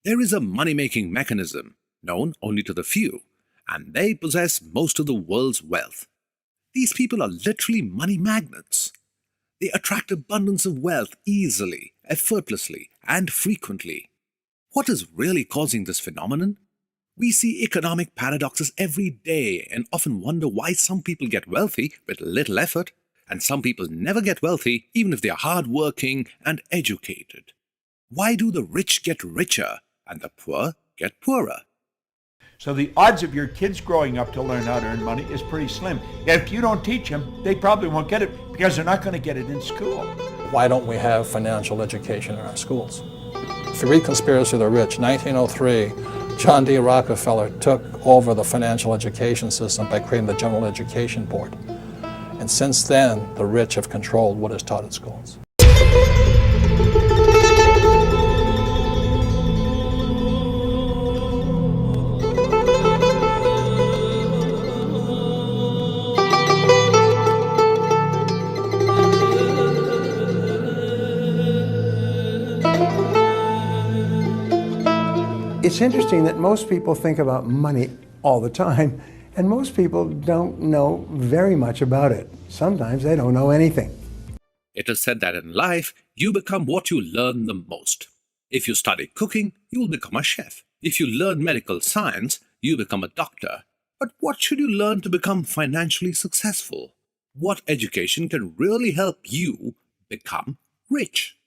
There is a money-making mechanism known only to the few, and they possess most of the world's wealth. These people are literally money magnets. They attract abundance of wealth easily, effortlessly, and frequently. What is really causing this phenomenon? We see economic paradoxes every day and often wonder why some people get wealthy with little effort, and some people never get wealthy even if they are hardworking and educated. Why do the rich get richer and the poor get poorer? So the odds of your kids growing up to learn how to earn money is pretty slim. If you don't teach them, they probably won't get it because they're not going to get it in school. Why don't we have financial education in our schools? If you read Conspiracy of the Rich, 1903, John D. Rockefeller took over the financial education system by creating the General Education Board. And since then, the rich have controlled what is taught at schools. It's interesting that most people think about money all the time, and most people don't know very much about it. Sometimes they don't know anything. It is said that in life, you become what you learn the most. If you study cooking, you will become a chef. If you learn medical science, you become a doctor. But what should you learn to become financially successful? What education can really help you become rich?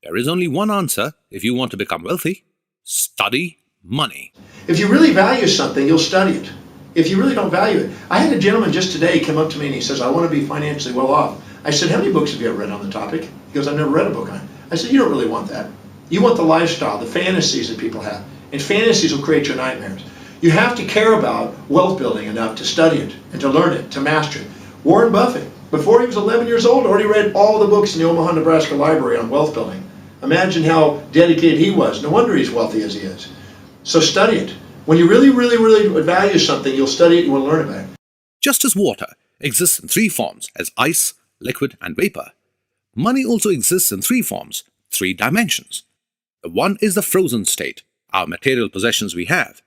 There is only one answer if you want to become wealthy. Study money. If you really value something, you'll study it. If you really don't value it. I had a gentleman just today come up to me and he says, I want to be financially well off. I said, how many books have you ever read on the topic? He goes, I've never read a book on it. I said, you don't really want that. You want the lifestyle, the fantasies that people have. And fantasies will create your nightmares. You have to care about wealth building enough to study it and to learn it, to master it. Warren Buffett, before he was 11 years old, already read all the books in the Omaha, Nebraska library on wealth building. Imagine how dedicated he was. No wonder he's wealthy as he is. So study it. When you really, really, really value something, you'll study it and you will learn about it. Just as water exists in three forms as ice, liquid, and vapor, money also exists in three forms, three dimensions. The one is the frozen state, our material possessions we have.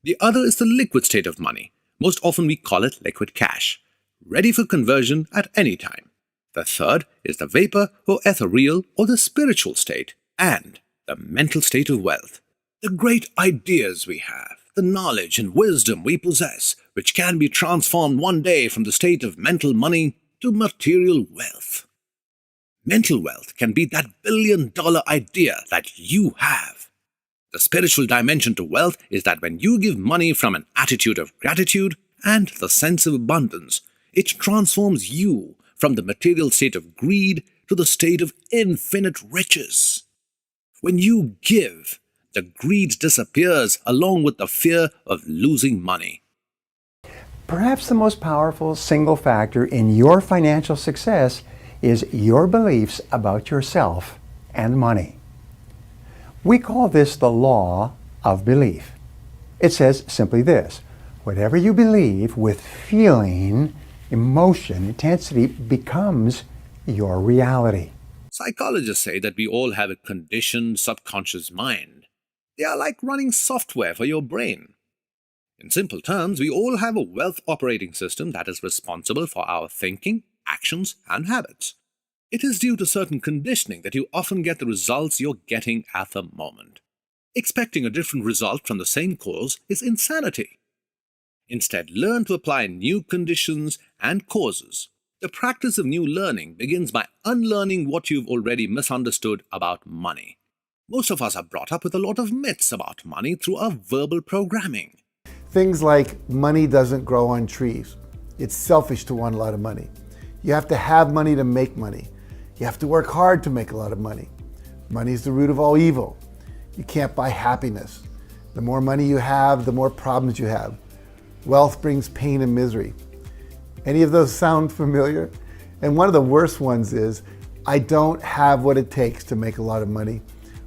The other is the liquid state of money. Most often we call it liquid cash, ready for conversion at any time. The third is the vapor or ethereal or the spiritual state, and the mental state of wealth. The great ideas we have, the knowledge and wisdom we possess, which can be transformed one day from the state of mental money to material wealth. Mental wealth can be that billion-dollar idea that you have. The spiritual dimension to wealth is that when you give money from an attitude of gratitude and the sense of abundance, it transforms you from the material state of greed to the state of infinite riches. When you give, the greed disappears along with the fear of losing money. Perhaps the most powerful single factor in your financial success is your beliefs about yourself and money. We call this the law of belief. It says simply this: whatever you believe with feeling, emotion, intensity becomes your reality. Psychologists say that we all have a conditioned subconscious mind. They are like running software for your brain. In simple terms, we all have a wealth operating system that is responsible for our thinking, actions, and habits. It is due to certain conditioning that you often get the results you're getting at the moment. Expecting a different result from the same cause is insanity. Instead, learn to apply new conditions and causes. The practice of new learning begins by unlearning what you've already misunderstood about money. Most of us are brought up with a lot of myths about money through our verbal programming. Things like money doesn't grow on trees. It's selfish to want a lot of money. You have to have money to make money. You have to work hard to make a lot of money. Money is the root of all evil. You can't buy happiness. The more money you have, the more problems you have. Wealth brings pain and misery. Any of those sound familiar? And one of the worst ones is, I don't have what it takes to make a lot of money,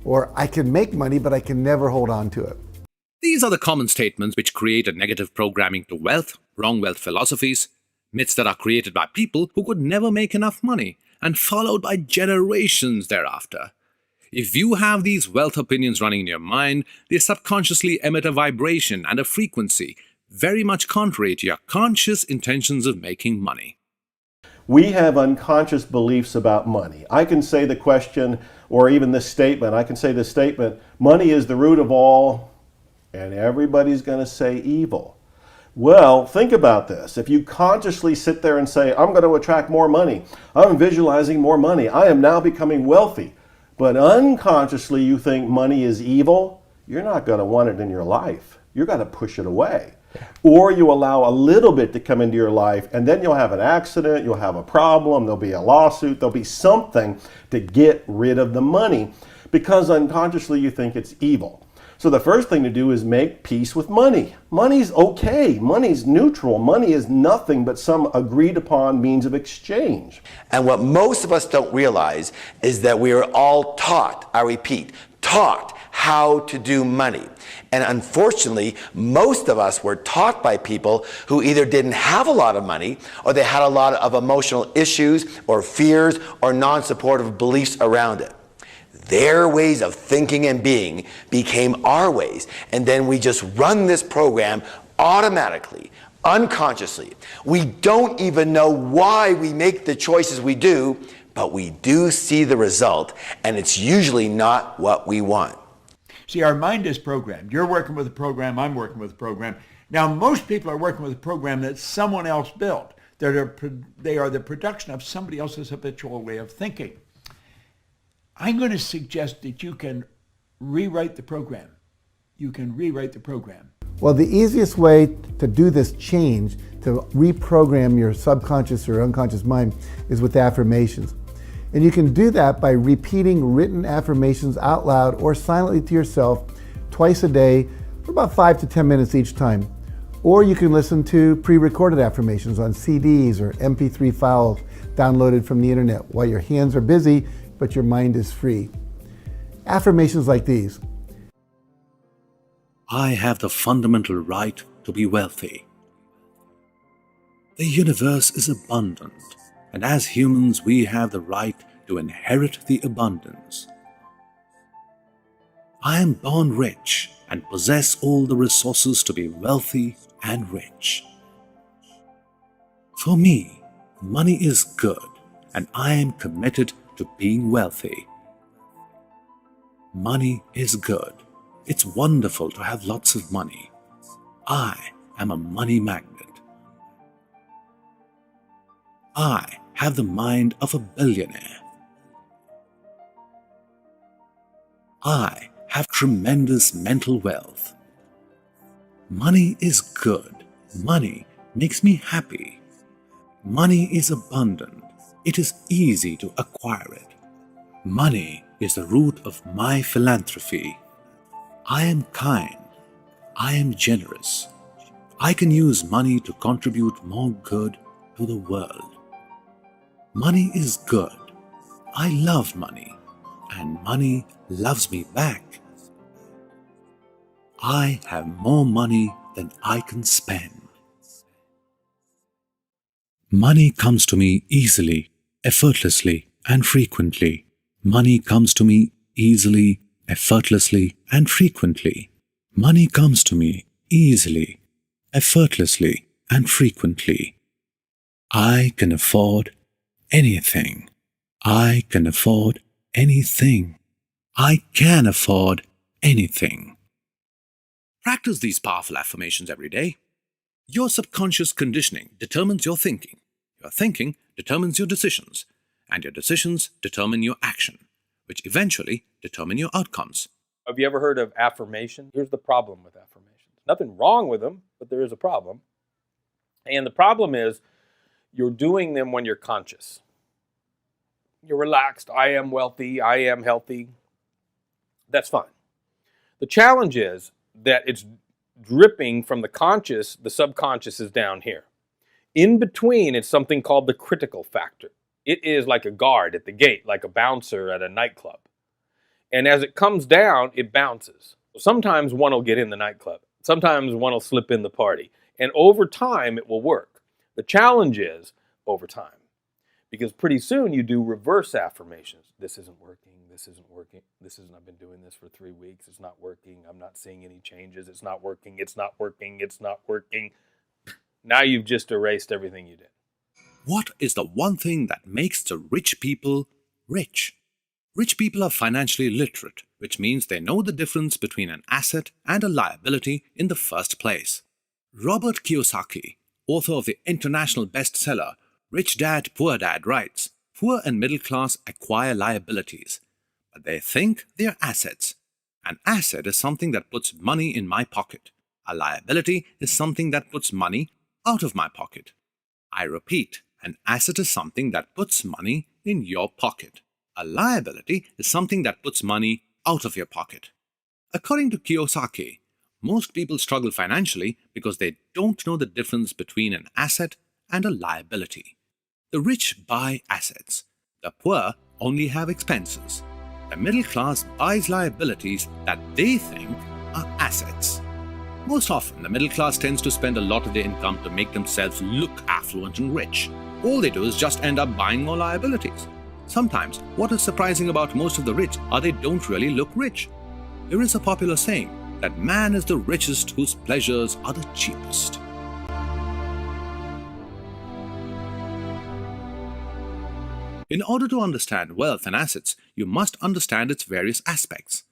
or I can make money, but I can never hold on to it. These are the common statements which create a negative programming to wealth, wrong wealth philosophies, myths that are created by people who could never make enough money and followed by generations thereafter. If you have these wealth opinions running in your mind, they subconsciously emit a vibration and a frequency very much contrary to your conscious intentions of making money. We have unconscious beliefs about money. I can say the question, or even this statement, I can say this statement, money is the root of all, and everybody's going to say evil. Well, think about this. If you consciously sit there and say, I'm going to attract more money, I'm visualizing more money, I am now becoming wealthy, but unconsciously you think money is evil, you're not going to want it in your life. You're going to push it away. Or you allow a little bit to come into your life, and then you'll have an accident, you'll have a problem, there'll be a lawsuit, there'll be something to get rid of the money because unconsciously you think it's evil. So the first thing to do is make peace with money. Money's okay, money's neutral, money is nothing but some agreed upon means of exchange. And what most of us don't realize is that we are all taught, I repeat, taught how to do money. And unfortunately, most of us were taught by people who either didn't have a lot of money, or they had a lot of emotional issues or fears or non-supportive beliefs around it. Their ways of thinking and being became our ways, and then we just run this program automatically, unconsciously. We don't even know why we make the choices we do, but we do see the result, and it's usually not what we want. See, our mind is programmed. You're working with a program, I'm working with a program. Now, most people are working with a program that someone else built. They are the production of somebody else's habitual way of thinking. I'm going to suggest that you can rewrite the program. You can rewrite the program. Well, the easiest way to do this change, to reprogram your subconscious or unconscious mind, is with affirmations. And you can do that by repeating written affirmations out loud or silently to yourself twice a day for about 5 to 10 minutes each time. Or you can listen to pre-recorded affirmations on CDs or MP3 files downloaded from the internet while your hands are busy but your mind is free. Affirmations like these. I have the fundamental right to be wealthy. The universe is abundant, and as humans we have the right to inherit the abundance. I am born rich and possess all the resources to be wealthy and rich. For me, money is good, and I am committed to being wealthy. Money is good. It's wonderful to have lots of money. I am a money magnet. I have the mind of a billionaire. I have tremendous mental wealth. Money is good. Money makes me happy. Money is abundant. It is easy to acquire it. Money is the root of my philanthropy. I am kind. I am generous. I can use money to contribute more good to the world. Money is good. I love money, and money loves me back. I have more money than I can spend. Money comes to me easily, effortlessly, and frequently. Money comes to me easily, effortlessly, and frequently. Money comes to me easily, effortlessly, and frequently. I can afford anything. I can afford anything. I can afford anything. Practice these powerful affirmations every day. Your subconscious conditioning determines your thinking. Your thinking determines your decisions, and your decisions determine your action, which eventually determine your outcomes. Have you ever heard of affirmation? Here's the problem with affirmations. Nothing wrong with them, but there is a problem. And the problem is you're doing them when you're conscious. You're relaxed. I am wealthy. I am healthy. That's fine. The challenge is that it's dripping from the conscious, the subconscious is down here. In between, it's something called the critical factor. It is like a guard at the gate, like a bouncer at a nightclub. And as it comes down, it bounces. Sometimes one will get in the nightclub. Sometimes one will slip in the party. And over time, it will work. The challenge is over time. Because pretty soon you do reverse affirmations. This isn't working. This isn't working. I've been doing this for 3 weeks. It's not working. I'm not seeing any changes. It's not working. It's not working. It's not working. Now you've just erased everything you did. What is the one thing that makes the rich people rich? Rich people are financially literate, which means they know the difference between an asset and a liability in the first place. Robert Kiyosaki, author of the international bestseller Rich Dad, Poor Dad, writes, "Poor and middle class acquire liabilities, but they think they are assets. An asset is something that puts money in my pocket. A liability is something that puts money out of my pocket." I repeat, an asset is something that puts money in your pocket. A liability is something that puts money out of your pocket. According to Kiyosaki, most people struggle financially because they don't know the difference between an asset and a liability. The rich buy assets. The poor only have expenses. The middle class buys liabilities that they think are assets. Most often, the middle class tends to spend a lot of their income to make themselves look affluent and rich. All they do is just end up buying more liabilities. Sometimes, what is surprising about most of the rich are they don't really look rich. There is a popular saying that man is the richest whose pleasures are the cheapest. In order to understand wealth and assets, you must understand its various aspects.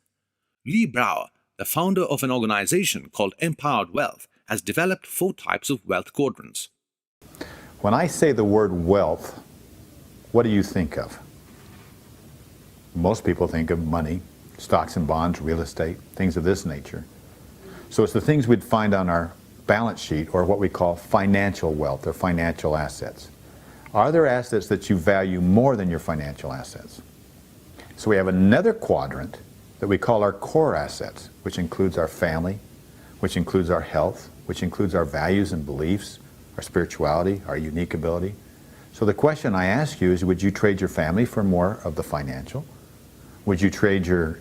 Lee Brower, the founder of an organization called Empowered Wealth, has developed 4 types of wealth quadrants. When I say the word wealth, what do you think of? Most people think of money, stocks and bonds, real estate, things of this nature. So it's the things we'd find on our balance sheet, or what we call financial wealth or financial assets. Are there assets that you value more than your financial assets? So we have another quadrant that we call our core assets, which includes our family, which includes our health, which includes our values and beliefs, our spirituality, our unique ability. So the question I ask you is, would you trade your family for more of the financial? Would you trade your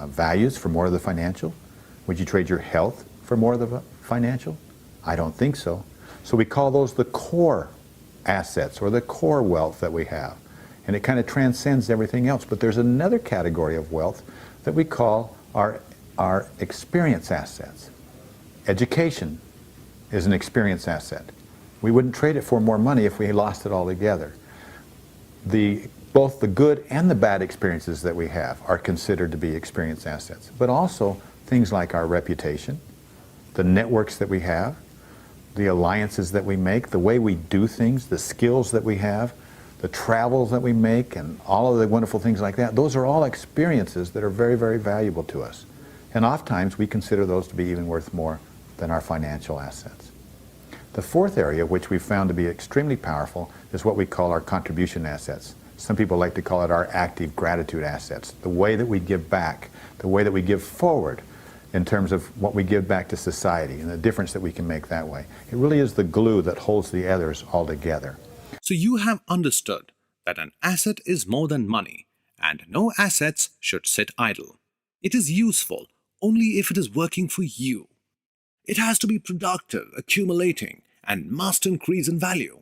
values for more of the financial? Would you trade your health for more of the financial? I don't think so. So we call those the core assets, or the core wealth that we have. And it kind of transcends everything else. But there's another category of wealth that we call our experience assets. Education is an experience asset. We wouldn't trade it for more money if we lost it altogether. Both the good and the bad experiences that we have are considered to be experience assets. But also things like our reputation, the networks that we have, the alliances that we make, the way we do things, the skills that we have, the travels that we make, and all of the wonderful things like that. Those are all experiences that are very, very valuable to us. And oftentimes we consider those to be even worth more than our financial assets. The fourth area, which we found to be extremely powerful, is what we call our contribution assets. Some people like to call it our active gratitude assets, the way that we give back, the way that we give forward in terms of what we give back to society and the difference that we can make that way. It really is the glue that holds the others all together. So you have understood that an asset is more than money, and no assets should sit idle. It is useful only if it is working for you. It has to be productive, accumulating, and must increase in value.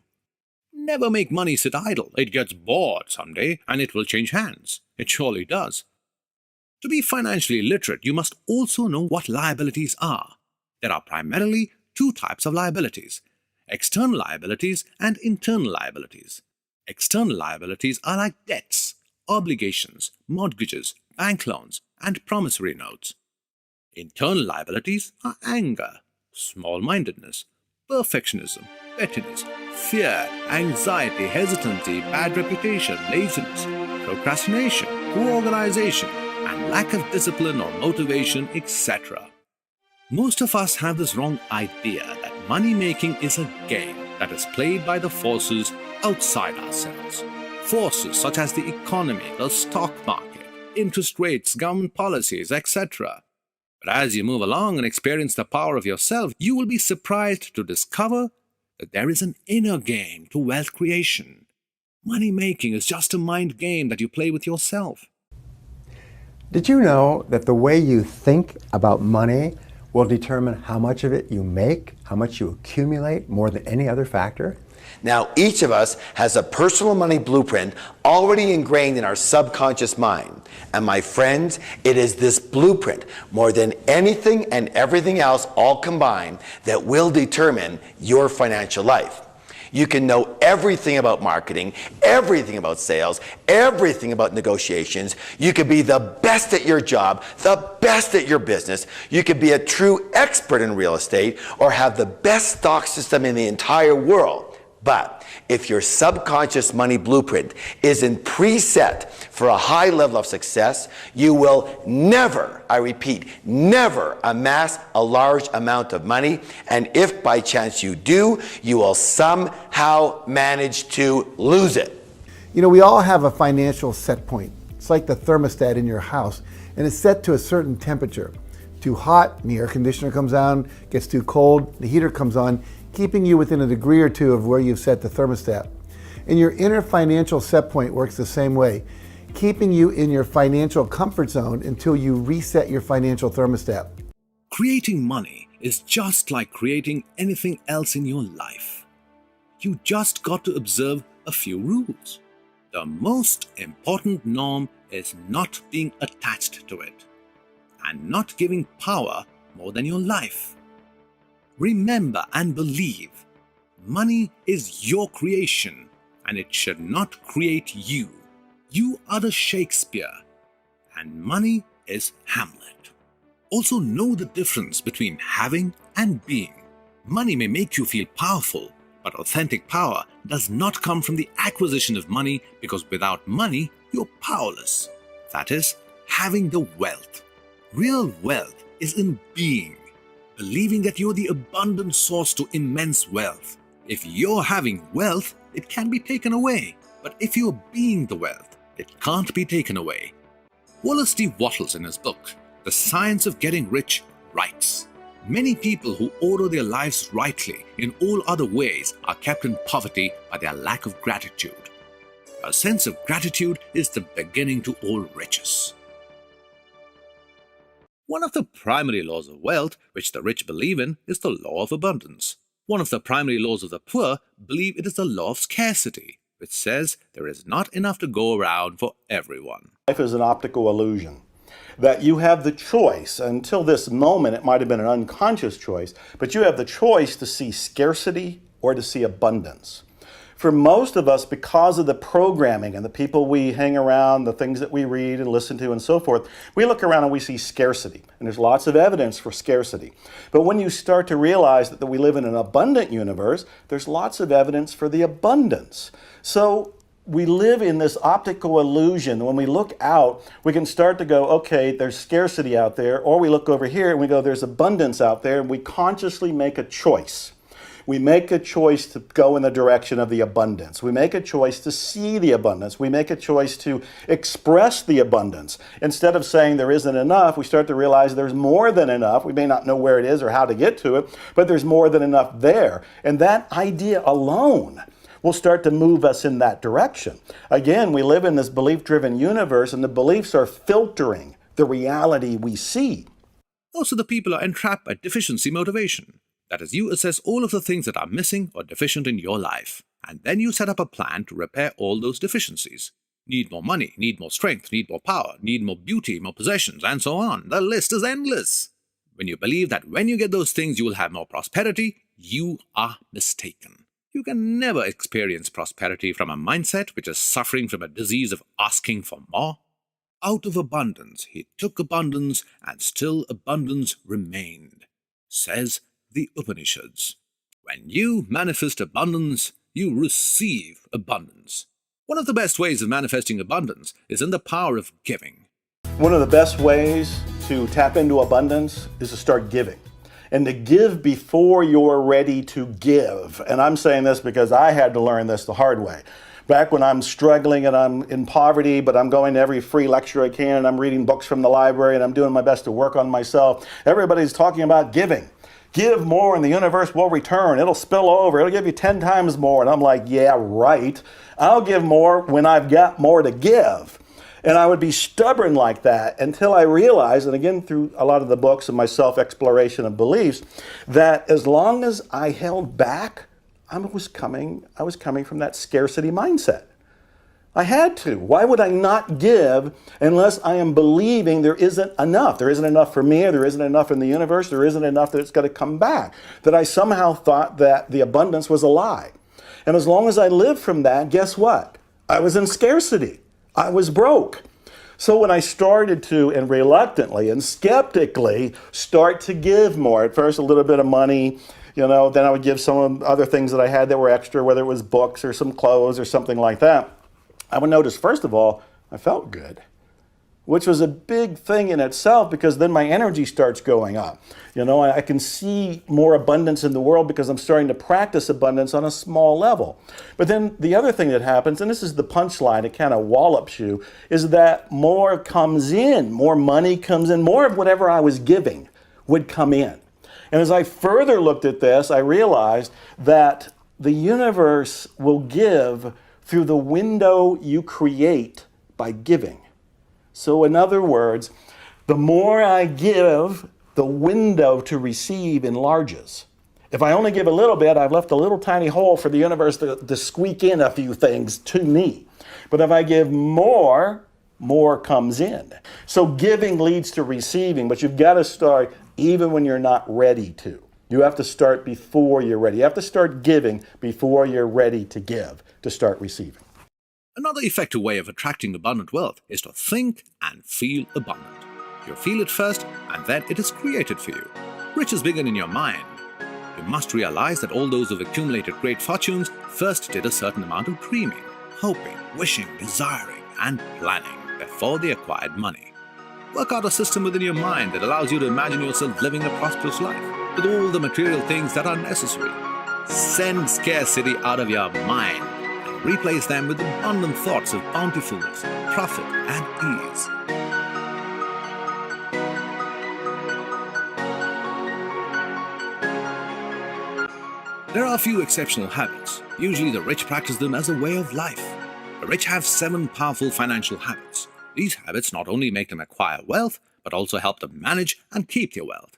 Never make money sit idle. It gets bored someday and it will change hands. It surely does. To be financially literate, you must also know what liabilities are. There are primarily 2 types of liabilities: external liabilities and internal liabilities. External liabilities are like debts, obligations, mortgages, bank loans, and promissory notes. Internal liabilities are anger, small-mindedness, perfectionism, pettiness, fear, anxiety, hesitancy, bad reputation, laziness, procrastination, poor organization, and lack of discipline or motivation, etc. Most of us have this wrong idea that money making is a game that is played by the forces outside ourselves. Forces such as the economy, the stock market, interest rates, government policies, etc. But as you move along and experience the power of yourself, you will be surprised to discover that there is an inner game to wealth creation. Money making is just a mind game that you play with yourself. Did you know that the way you think about money will determine how much of it you make, how much you accumulate, more than any other factor? Now, each of us has a personal money blueprint already ingrained in our subconscious mind. And my friends, it is this blueprint, more than anything and everything else all combined, that will determine your financial life. You can know everything about marketing, everything about sales, everything about negotiations. You could be the best at your job, the best at your business. You could be a true expert in real estate or have the best stock system in the entire world. But if your subconscious money blueprint isn't preset for a high level of success, you will never, I repeat, never amass a large amount of money. And if by chance you do, you will somehow manage to lose it. You know, we all have a financial set point. It's like the thermostat in your house, and it's set to a certain temperature. Too hot, and the air conditioner comes on. Gets too cold, the heater comes on, keeping you within a degree or two of where you've set the thermostat. And your inner financial set point works the same way, keeping you in your financial comfort zone until you reset your financial thermostat. Creating money is just like creating anything else in your life. You just got to observe a few rules. The most important norm is not being attached to it and not giving power more than your life. Remember and believe, money is your creation and it should not create you. You are the Shakespeare and money is Hamlet. Also know the difference between having and being. Money may make you feel powerful, but authentic power does not come from the acquisition of money, because without money, you're powerless. That is, having the wealth. Real wealth is in being. Believing that you're the abundant source to immense wealth. If you're having wealth, it can be taken away. But if you're being the wealth, it can't be taken away. Wallace D. Wattles, in his book, The Science of Getting Rich, writes, "Many people who order their lives rightly in all other ways are kept in poverty by their lack of gratitude. A sense of gratitude is the beginning to all riches." One of the primary laws of wealth, which the rich believe in, is the law of abundance. One of the primary laws of the poor believe it is the law of scarcity, which says there is not enough to go around for everyone. Life is an optical illusion. That you have the choice, until this moment it might have been an unconscious choice, but you have the choice to see scarcity or to see abundance. For most of us, because of the programming and the people we hang around, the things that we read and listen to and so forth, we look around and we see scarcity. And there's lots of evidence for scarcity. But when you start to realize that we live in an abundant universe, there's lots of evidence for the abundance. So we live in this optical illusion. When we look out, we can start to go, okay, there's scarcity out there, or we look over here and we go, there's abundance out there, and we consciously make a choice. We make a choice to go in the direction of the abundance. We make a choice to see the abundance. We make a choice to express the abundance. Instead of saying there isn't enough, we start to realize there's more than enough. We may not know where it is or how to get to it, but there's more than enough there. And that idea alone will start to move us in that direction. Again, we live in this belief-driven universe, and the beliefs are filtering the reality we see. Also, the people are entrapped by deficiency motivation. That is, you assess all of the things that are missing or deficient in your life, and then you set up a plan to repair all those deficiencies. Need more money, need more strength, need more power, need more beauty, more possessions, and so on. The list is endless. When you believe that when you get those things you will have more prosperity, you are mistaken. You can never experience prosperity from a mindset which is suffering from a disease of asking for more. Out of abundance he took abundance, and still abundance remained, says the Upanishads. When you manifest abundance, you receive abundance. One of the best ways of manifesting abundance is in the power of giving. One of the best ways to tap into abundance is to start giving. And to give before you're ready to give. And I'm saying this because I had to learn this the hard way. Back when I'm struggling and I'm in poverty, but I'm going to every free lecture I can, and I'm reading books from the library, and I'm doing my best to work on myself, everybody's talking about giving. Give more and the universe will return. It'll spill over. It'll give you 10 times more. And I'm like, yeah, right. I'll give more when I've got more to give. And I would be stubborn like that until I realized, and again through a lot of the books and my self-exploration of beliefs, that as long as I held back, I was coming from that scarcity mindset. I had to. Why would I not give unless I am believing there isn't enough? There isn't enough for me, or there isn't enough in the universe, there isn't enough that it's going to come back. That I somehow thought that the abundance was a lie. And as long as I lived from that, guess what? I was in scarcity. I was broke. So when I started to, and reluctantly and skeptically, start to give more, at first a little bit of money, then I would give some other things that I had that were extra, whether it was books or some clothes or something like that. I would notice, first of all, I felt good, which was a big thing in itself, because then my energy starts going up. I can see more abundance in the world because I'm starting to practice abundance on a small level. But then the other thing that happens, and this is the punchline, it kind of wallops you, is that more comes in, more money comes in, more of whatever I was giving would come in. And as I further looked at this, I realized that the universe will give through the window you create by giving. So in other words, the more I give, the window to receive enlarges. If I only give a little bit, I've left a little tiny hole for the universe to squeak in a few things to me. But if I give more, more comes in. So giving leads to receiving, but you've got to start even when you're not ready to. You have to start before you're ready. You have to start giving before you're ready to give, to start receiving. Another effective way of attracting abundant wealth is to think and feel abundant. You feel it first, and then it is created for you. Riches begin in your mind. You must realize that all those who've accumulated great fortunes first did a certain amount of dreaming, hoping, wishing, desiring, and planning before they acquired money. Work out a system within your mind that allows you to imagine yourself living a prosperous life with all the material things that are necessary. Send scarcity out of your mind and replace them with abundant thoughts of bountifulness, profit, and ease. There are a few exceptional habits. Usually the rich practice them as a way of life. The rich have 7 powerful financial habits. These habits not only make them acquire wealth, but also help them manage and keep their wealth.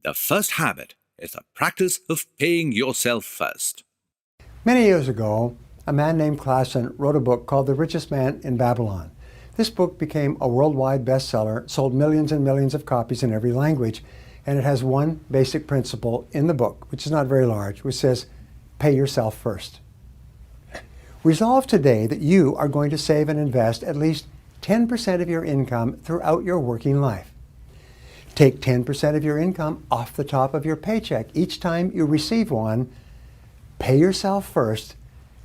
The first habit is the practice of paying yourself first. Many years ago, a man named Klassen wrote a book called The Richest Man in Babylon. This book became a worldwide bestseller, sold millions and millions of copies in every language, and it has one basic principle in the book, which is not very large, which says, pay yourself first. Resolve today that you are going to save and invest at least 10% of your income throughout your working life. Take 10% of your income off the top of your paycheck each time you receive one, pay yourself first,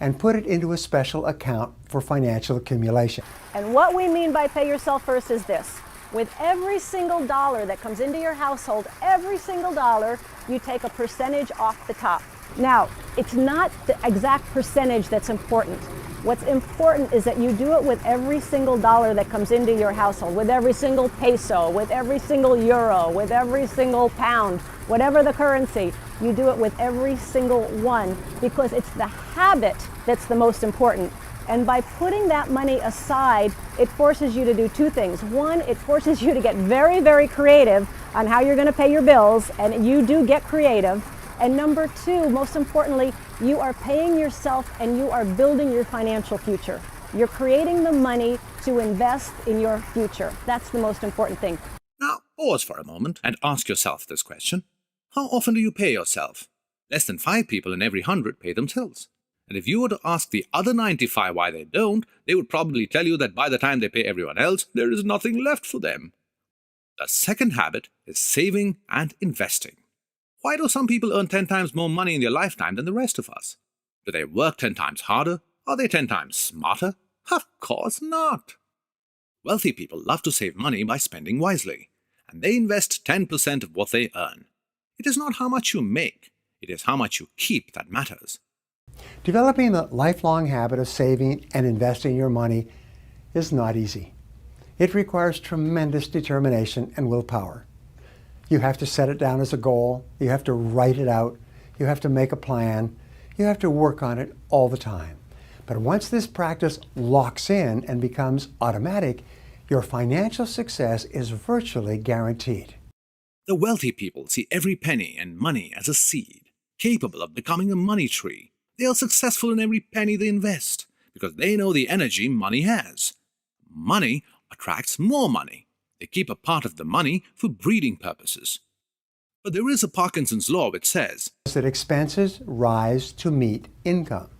and put it into a special account for financial accumulation. And what we mean by pay yourself first is this. With every single dollar that comes into your household, every single dollar, you take a percentage off the top. Now, it's not the exact percentage that's important. What's important is that you do it with every single dollar that comes into your household, with every single peso, with every single euro, with every single pound, whatever the currency. You do it with every single one, because it's the habit that's the most important. And by putting that money aside, it forces you to do 2 things. One, it forces you to get very, very creative on how you're going to pay your bills, and you do get creative. And number 2, most importantly, you are paying yourself and you are building your financial future. You're creating the money to invest in your future. That's the most important thing. Now, pause for a moment and ask yourself this question. How often do you pay yourself? Less than 5 people in every 100 pay themselves. And if you were to ask the other 95 why they don't, they would probably tell you that by the time they pay everyone else, there is nothing left for them. The second habit is saving and investing. Why do some people earn 10 times more money in their lifetime than the rest of us? Do they work 10 times harder? Are they 10 times smarter? Of course not. Wealthy people love to save money by spending wisely, and they invest 10% of what they earn. It is not how much you make, it is how much you keep that matters. Developing the lifelong habit of saving and investing your money is not easy. It requires tremendous determination and willpower. You have to set it down as a goal, you have to write it out, you have to make a plan, you have to work on it all the time. But once this practice locks in and becomes automatic, your financial success is virtually guaranteed. The wealthy people see every penny and money as a seed, capable of becoming a money tree, They are successful in every penny they invest because they know the energy money has. Money attracts more money. They keep a part of the money for breeding purposes. But there is a Parkinson's law which says that expenses rise to meet income.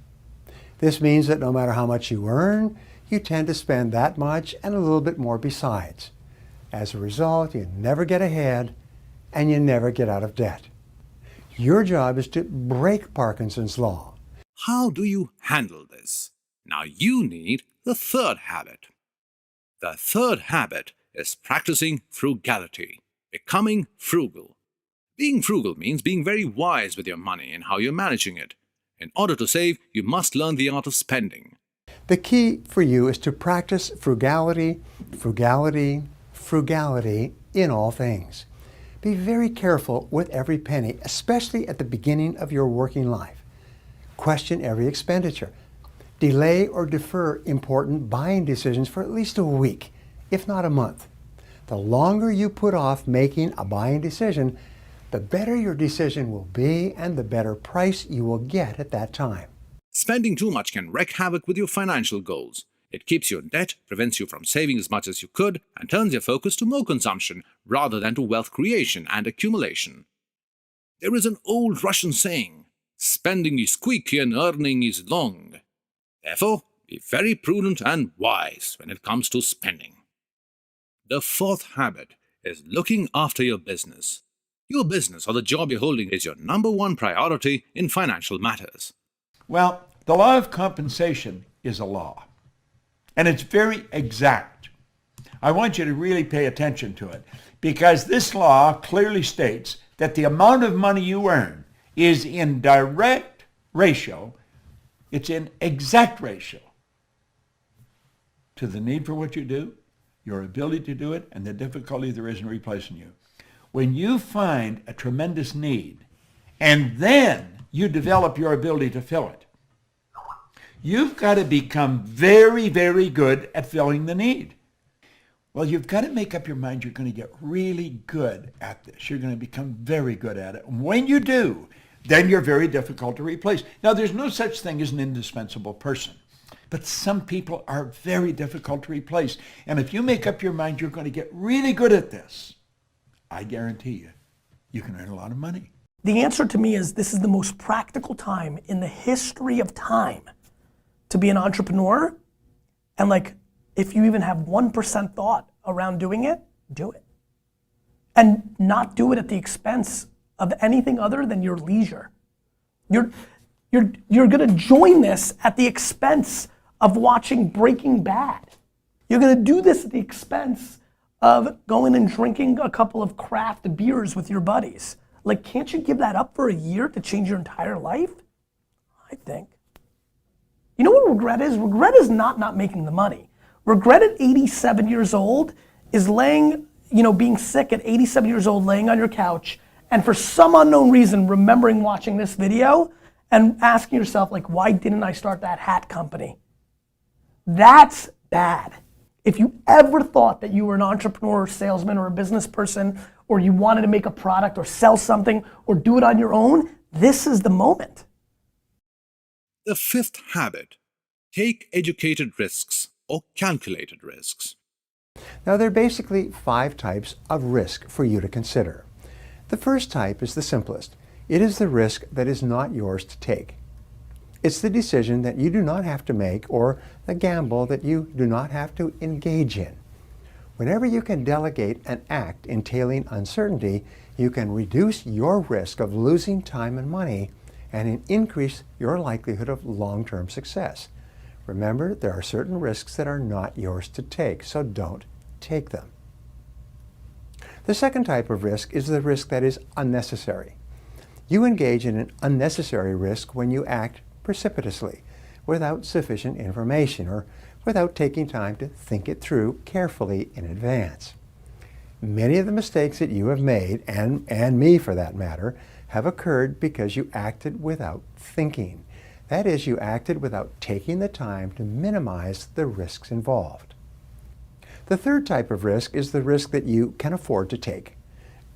This means that no matter how much you earn, you tend to spend that much and a little bit more besides. As a result, you never get ahead and you never get out of debt. Your job is to break Parkinson's law. How do you handle this? Now you need the third habit. The third habit is practicing frugality, becoming frugal. Being frugal means being very wise with your money and how you're managing it. In order to save, you must learn the art of spending. The key for you is to practice frugality, frugality, frugality in all things. Be very careful with every penny, especially at the beginning of your working life. Question every expenditure. Delay or defer important buying decisions for at least a week, if not a month. The longer you put off making a buying decision, the better your decision will be and the better price you will get at that time. Spending too much can wreak havoc with your financial goals. It keeps you in debt, prevents you from saving as much as you could, and turns your focus to more consumption rather than to wealth creation and accumulation. There is an old Russian saying, "Spending is quick and earning is long." Therefore, be very prudent and wise when it comes to spending. The fourth habit is looking after your business. Your business or the job you're holding is your number one priority in financial matters. Well, the law of compensation is a law, and it's very exact. I want you to really pay attention to it because this law clearly states that the amount of money you earn is in direct ratio, it's in exact ratio to the need for what you do, your ability to do it, and the difficulty there is in replacing you. When you find a tremendous need and then you develop your ability to fill it, you've got to become very, very good at filling the need. Well, you've got to make up your mind you're going to get really good at this. You're going to become very good at it. And when you do, then you're very difficult to replace. Now, there's no such thing as an indispensable person, but some people are very difficult to replace. And if you make up your mind you're going to get really good at this, I guarantee you, you can earn a lot of money. The answer to me is this is the most practical time in the history of time to be an entrepreneur. And like, if you even have 1% thought around doing it, do it. And not do it at the expense of anything other than your leisure. You're gonna join this at the expense of watching Breaking Bad. You're gonna do this at the expense of going and drinking a couple of craft beers with your buddies. Like, can't you give that up for a year to change your entire life? I think. You know what regret is? Regret is not making the money. Regret at 87 years old is laying, being sick at 87 years old, laying on your couch, and for some unknown reason, remembering watching this video and asking yourself, like, why didn't I start that hat company? That's bad. If you ever thought that you were an entrepreneur or salesman or a business person, or you wanted to make a product or sell something or do it on your own, this is the moment. The fifth habit, take educated risks or calculated risks. Now, there are basically 5 types of risk for you to consider. The first type is the simplest. It is the risk that is not yours to take. It's the decision that you do not have to make or the gamble that you do not have to engage in. Whenever you can delegate an act entailing uncertainty, you can reduce your risk of losing time and money and increase your likelihood of long-term success. Remember, there are certain risks that are not yours to take, so don't take them. The second type of risk is the risk that is unnecessary. You engage in an unnecessary risk when you act precipitously, without sufficient information, or without taking time to think it through carefully in advance. Many of the mistakes that you have made, and me for that matter, have occurred because you acted without thinking. That is, you acted without taking the time to minimize the risks involved. The third type of risk is the risk that you can afford to take.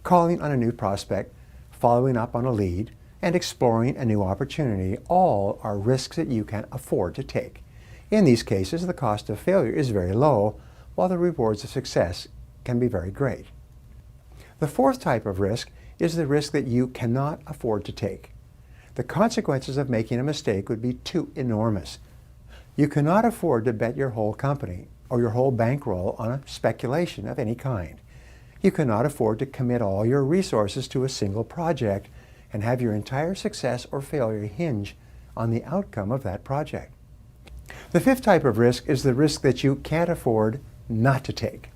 Calling on a new prospect, following up on a lead, and exploring a new opportunity all are risks that you can afford to take. In these cases, the cost of failure is very low, while the rewards of success can be very great. The fourth type of risk is the risk that you cannot afford to take. The consequences of making a mistake would be too enormous. You cannot afford to bet your whole company or your whole bankroll on a speculation of any kind. You cannot afford to commit all your resources to a single project and have your entire success or failure hinge on the outcome of that project. The fifth type of risk is the risk that you can't afford not to take.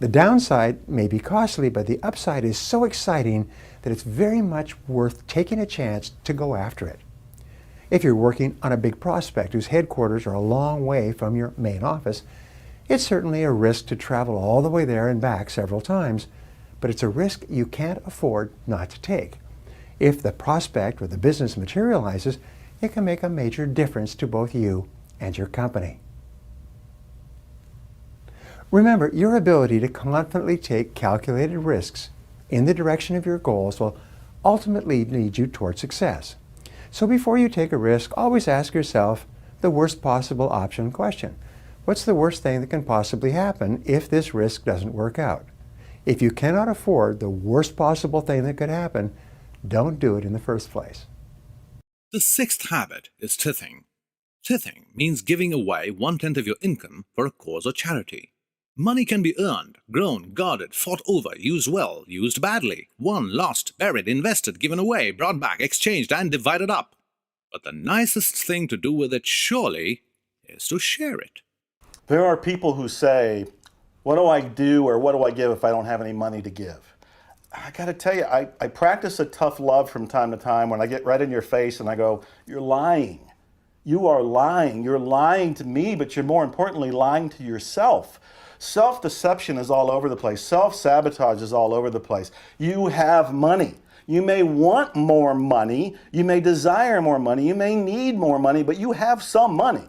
The downside may be costly, but the upside is so exciting that it's very much worth taking a chance to go after it. If you're working on a big prospect whose headquarters are a long way from your main office, it's certainly a risk to travel all the way there and back several times, but it's a risk you can't afford not to take. If the prospect or the business materializes, it can make a major difference to both you and your company. Remember, your ability to confidently take calculated risks in the direction of your goals will ultimately lead you toward success. So before you take a risk, always ask yourself the worst possible option question. What's the worst thing that can possibly happen if this risk doesn't work out? If you cannot afford the worst possible thing that could happen, don't do it in the first place. The sixth habit is tithing. Tithing means giving away 1/10 of your income for a cause or charity. Money can be earned, grown, guarded, fought over, used well, used badly, won, lost, buried, invested, given away, brought back, exchanged, and divided up. But the nicest thing to do with it, surely, is to share it. There are people who say, what do I do or what do I give if I don't have any money to give? I got to tell you, I practice a tough love from time to time when I get right in your face and I go, you're lying. You are lying. You're lying to me, but you're more importantly lying to yourself. Self-deception is all over the place. Self-sabotage is all over the place. You have money. You may want more money. You may desire more money. You may need more money, but you have some money.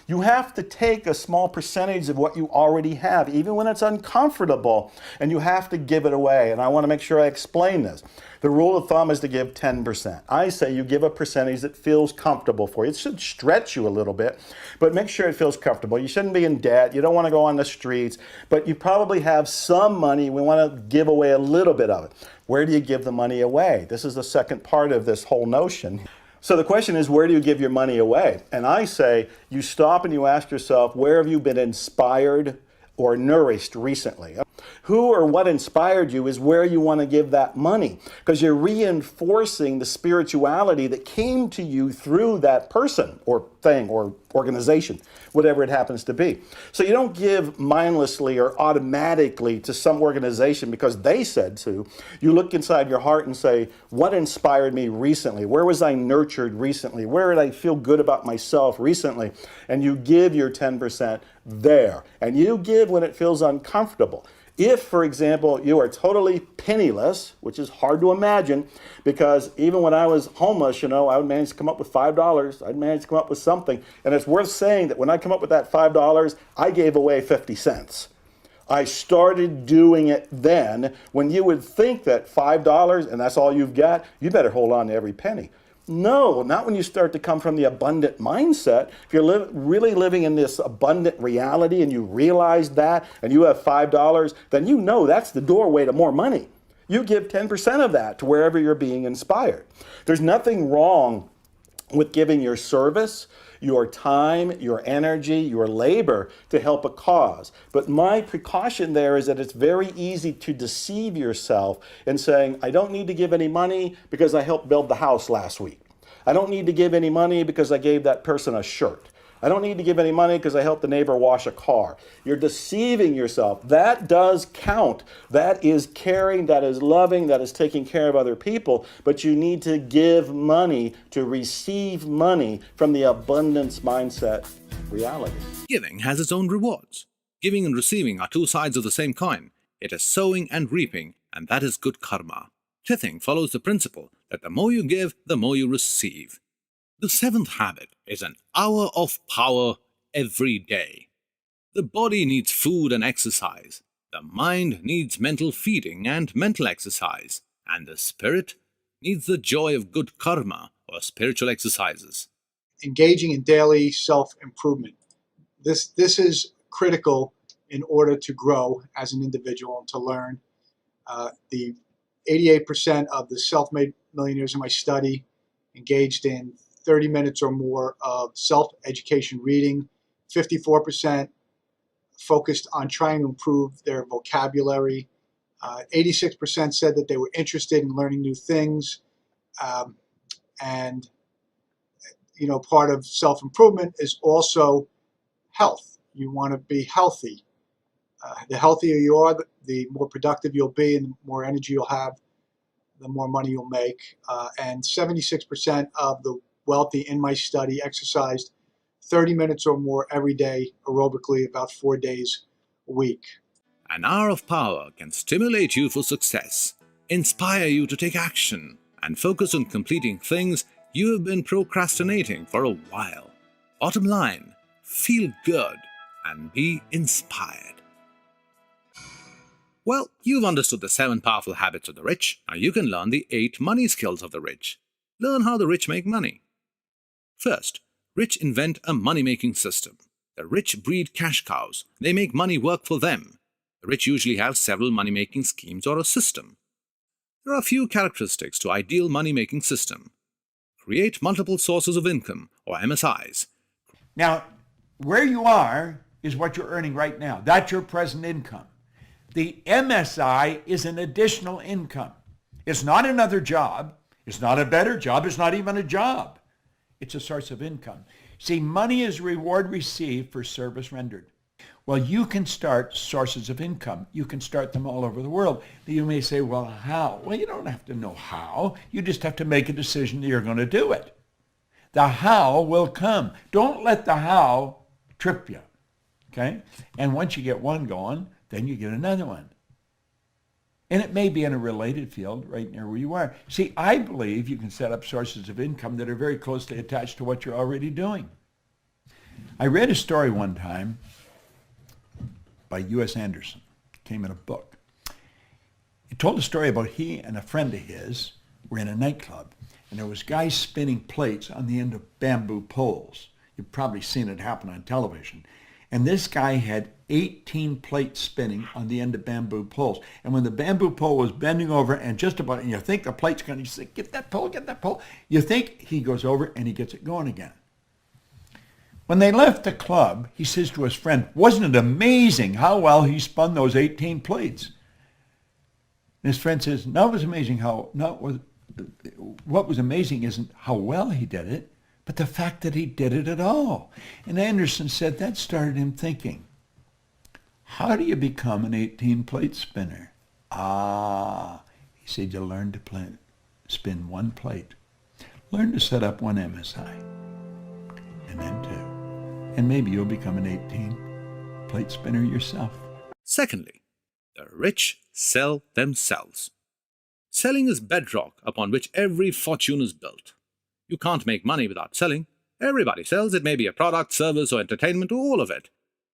You have to take a small percentage of what you already have, even when it's uncomfortable, and you have to give it away. And I want to make sure I explain this. The rule of thumb is to give 10%. I say you give a percentage that feels comfortable for you. It should stretch you a little bit, but make sure it feels comfortable. You shouldn't be in debt. You don't want to go on the streets, but you probably have some money. We want to give away a little bit of it. Where do you give the money away? This is the second part of this whole notion. So the question is, where do you give your money away? And I say, you stop and you ask yourself, where have you been inspired or nourished recently? Who or what inspired you is where you want to give that money, because you're reinforcing the spirituality that came to you through that person or thing or organization, whatever it happens to be. So you don't give mindlessly or automatically to some organization because they said to. You look inside your heart and say, what inspired me recently? Where was I nurtured recently? Where did I feel good about myself recently? And you give your 10% there. And you give when it feels uncomfortable. If, for example, you are totally penniless, which is hard to imagine, because even when I was homeless, I would manage to come up with $5. I'd manage to come up with something. And it's worth saying that when I come up with that $5, I gave away 50 cents. I started doing it then when you would think that $5 and that's all you've got, you better hold on to every penny. No, not when you start to come from the abundant mindset. If you're really living in this abundant reality and you realize that and you have $5, then you know that's the doorway to more money. You give 10% of that to wherever you're being inspired. There's nothing wrong with giving your service, your time, your energy, your labor to help a cause. But my precaution there is that it's very easy to deceive yourself in saying, I don't need to give any money because I helped build the house last week. I don't need to give any money because I gave that person a shirt. I don't need to give any money because I helped the neighbor wash a car. You're deceiving yourself. That does count. That is caring, that is loving, that is taking care of other people. But you need to give money to receive money from the abundance mindset reality. Giving has its own rewards. Giving and receiving are two sides of the same coin. It is sowing and reaping, and that is good karma. Tithing follows the principle that the more you give, the more you receive. The seventh habit is an hour of power every day. The body needs food and exercise. The mind needs mental feeding and mental exercise. And the spirit needs the joy of good karma or spiritual exercises. Engaging in daily self-improvement. This is critical in order to grow as an individual and to learn. The 88% of the self-made millionaires in my study engaged in 30 minutes or more of self-education reading. 54% focused on trying to improve their vocabulary. 86% said that they were interested in learning new things. And part of self-improvement is also health. You want to be healthy. The healthier you are, the more productive you'll be, and the more energy you'll have, the more money you'll make. And 76% of the wealthy in my study exercised 30 minutes or more every day aerobically, about 4 days a week. An hour of power can stimulate you for success, inspire you to take action, and focus on completing things you have been procrastinating for a while. Bottom line, feel good and be inspired. Well, you've understood the 7 powerful habits of the rich. Now you can learn the 8 money skills of the rich. Learn how the rich make money. First, rich invent a money-making system. The rich breed cash cows. They make money work for them. The rich usually have several money-making schemes or a system. There are a few characteristics to ideal money-making system. Create multiple sources of income, or MSIs. Now, where you are is what you're earning right now. That's your present income. The MSI is an additional income. It's not another job. It's not a better job. It's not even a job. It's a source of income. See, money is reward received for service rendered. Well, you can start sources of income. You can start them all over the world. You may say, well, how? Well, you don't have to know how. You just have to make a decision that you're going to do it. The how will come. Don't let the how trip you, okay? And once you get one going, then you get another one. And it may be in a related field right near where you are. See, I believe you can set up sources of income that are very closely attached to what you're already doing. I read a story one time by U.S. Anderson. It came in a book. It told a story about he and a friend of his were in a nightclub, and there was guys spinning plates on the end of bamboo poles. You've probably seen it happen on television. And this guy had 18 plates spinning on the end of bamboo poles. And when the bamboo pole was bending over and just about, and you think the plate's going to, you say, get that pole. You think he goes over and he gets it going again. When they left the club, he says to his friend, wasn't it amazing how well he spun those 18 plates? And his friend says, no, it was amazing what was amazing isn't how well he did it, but the fact that he did it at all. And Anderson said that started him thinking, how do you become an 18-plate spinner? He said, you learn to spin one plate. Learn to set up one MSI, and then 2. And maybe you'll become an 18-plate spinner yourself. Secondly, the rich sell themselves. Selling is bedrock upon which every fortune is built. You can't make money without selling. Everybody sells. It may be a product, service, or entertainment, or all of it.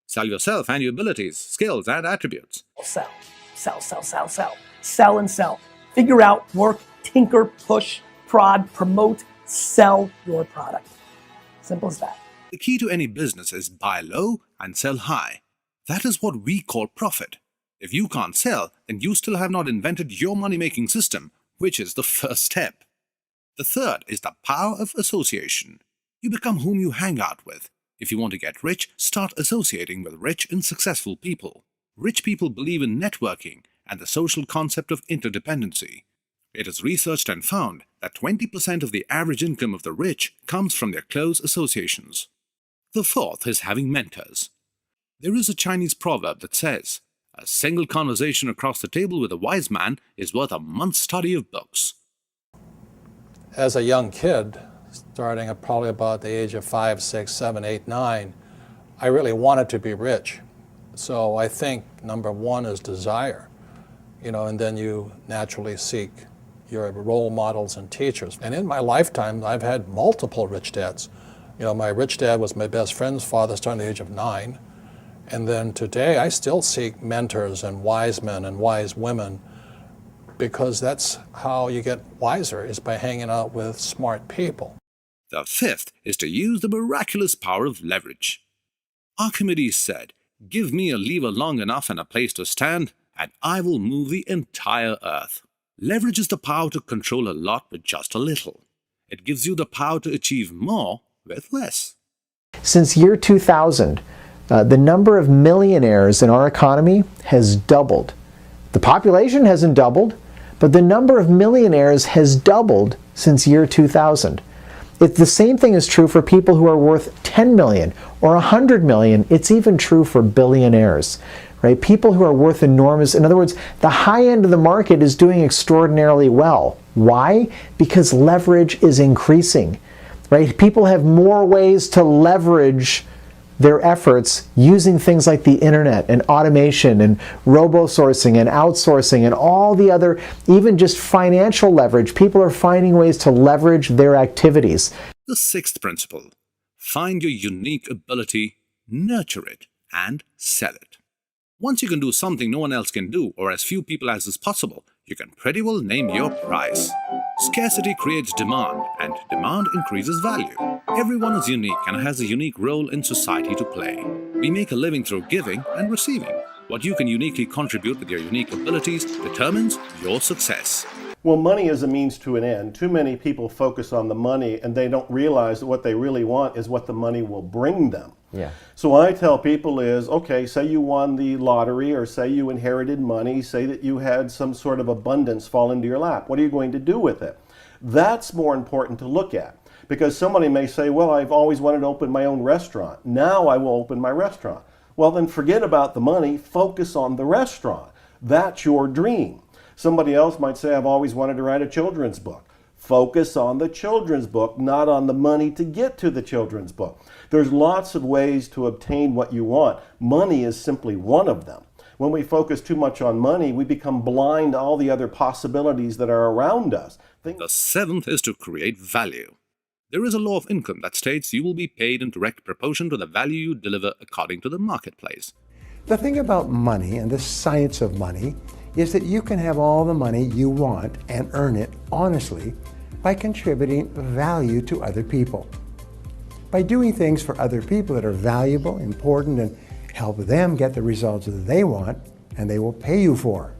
Sell yourself and your abilities, skills, and attributes. Sell. Sell and sell. Figure out, work, tinker, push, prod, promote, sell your product. Simple as that. The key to any business is buy low and sell high. That is what we call profit. If you can't sell, then you still have not invented your money-making system, which is the first step. The third is the power of association. You become whom you hang out with. If you want to get rich, start associating with rich and successful people. Rich people believe in networking and the social concept of interdependency. It is researched and found that 20% of the average income of the rich comes from their close associations. The fourth is having mentors. There is a Chinese proverb that says, a single conversation across the table with a wise man is worth a month's study of books. As a young kid, starting at probably about the age of 5, 6, 7, 8, 9, I really wanted to be rich. So I think number one is desire, and then you naturally seek your role models and teachers. And in my lifetime, I've had multiple rich dads. My rich dad was my best friend's father starting at the age of 9. And then today, I still seek mentors and wise men and wise women because that's how you get wiser, is by hanging out with smart people. The fifth is to use the miraculous power of leverage. Archimedes said, "Give me a lever long enough and a place to stand, and I will move the entire earth." Leverage is the power to control a lot with just a little. It gives you the power to achieve more with less. Since year 2000, the number of millionaires in our economy has doubled. The population hasn't doubled, but the number of millionaires has doubled since year 2000. The same thing is true for people who are worth 10 million or 100 million. It's even true for billionaires, right? People who are worth enormous. In other words, the high end of the market is doing extraordinarily well. Why? Because leverage is increasing, right? People have more ways to leverage their efforts using things like the internet and automation and robo-sourcing and outsourcing and all the other, even just financial leverage. People are finding ways to leverage their activities. The sixth principle: find your unique ability, nurture it, and sell it. Once you can do something no one else can do, or as few people as is possible, you can pretty well name your price. Scarcity creates demand, and demand increases value. Everyone is unique and has a unique role in society to play. We make a living through giving and receiving. What you can uniquely contribute with your unique abilities determines your success. Well, money is a means to an end. Too many people focus on the money and they don't realize that what they really want is what the money will bring them. Yeah. So what I tell people is, okay, say you won the lottery, or say you inherited money, say that you had some sort of abundance fall into your lap. What are you going to do with it? That's more important to look at, because somebody may say, well, I've always wanted to open my own restaurant. Now I will open my restaurant. Well, then forget about the money, focus on the restaurant. That's your dream. Somebody else might say, I've always wanted to write a children's book. Focus on the children's book, not on the money to get to the children's book. There's lots of ways to obtain what you want. Money is simply one of them. When we focus too much on money, we become blind to all the other possibilities that are around us. The seventh is to create value. There is a law of income that states you will be paid in direct proportion to the value you deliver according to the marketplace. The thing about money and the science of money is that you can have all the money you want and earn it honestly by contributing value to other people. By doing things for other people that are valuable, important, and help them get the results that they want and they will pay you for.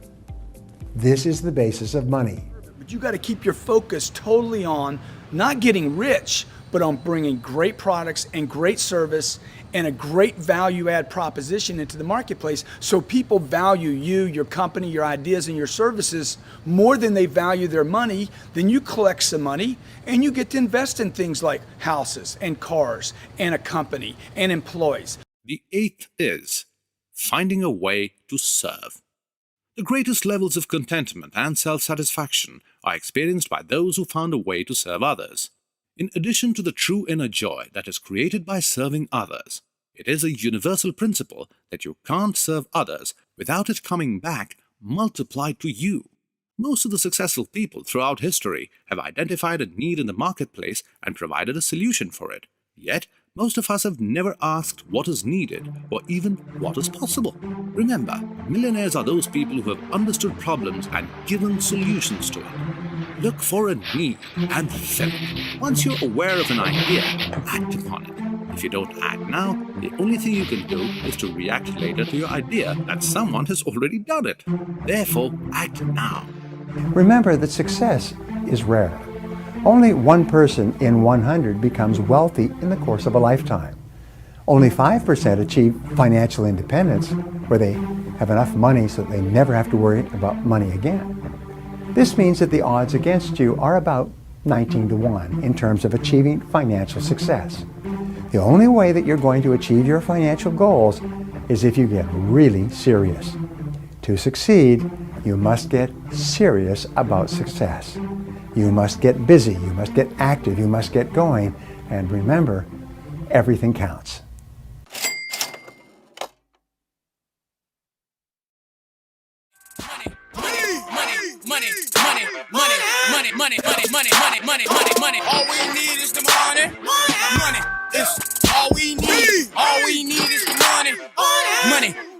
This is the basis of money. But you got to keep your focus totally on not getting rich, but on bringing great products and great service and a great value add proposition into the marketplace, so people value you, your company, your ideas, and your services more than they value their money. Then you collect some money and you get to invest in things like houses and cars and a company and employees. The eighth is finding a way to serve. The greatest levels of contentment and self-satisfaction are experienced by those who found a way to serve others. In addition to the true inner joy that is created by serving others, it is a universal principle that you can't serve others without it coming back multiplied to you. Most of the successful people throughout history have identified a need in the marketplace and provided a solution for it. Yet, most of us have never asked what is needed or even what is possible. Remember, millionaires are those people who have understood problems and given solutions to it. Look for a need and fill it. Once you're aware of an idea, act upon it. If you don't act now, the only thing you can do is to react later to your idea that someone has already done it. Therefore, act now. Remember that success is rare. Only one person in 100 becomes wealthy in the course of a lifetime. Only 5% achieve financial independence, where they have enough money so that they never have to worry about money again. This means that the odds against you are about 19 to 1 in terms of achieving financial success. The only way that you're going to achieve your financial goals is if you get really serious. To succeed, you must get serious about success. You must get busy, you must get active, you must get going, and remember, everything counts. Money. All we need is the money. Money. It's all we need. All we need is the money. Money.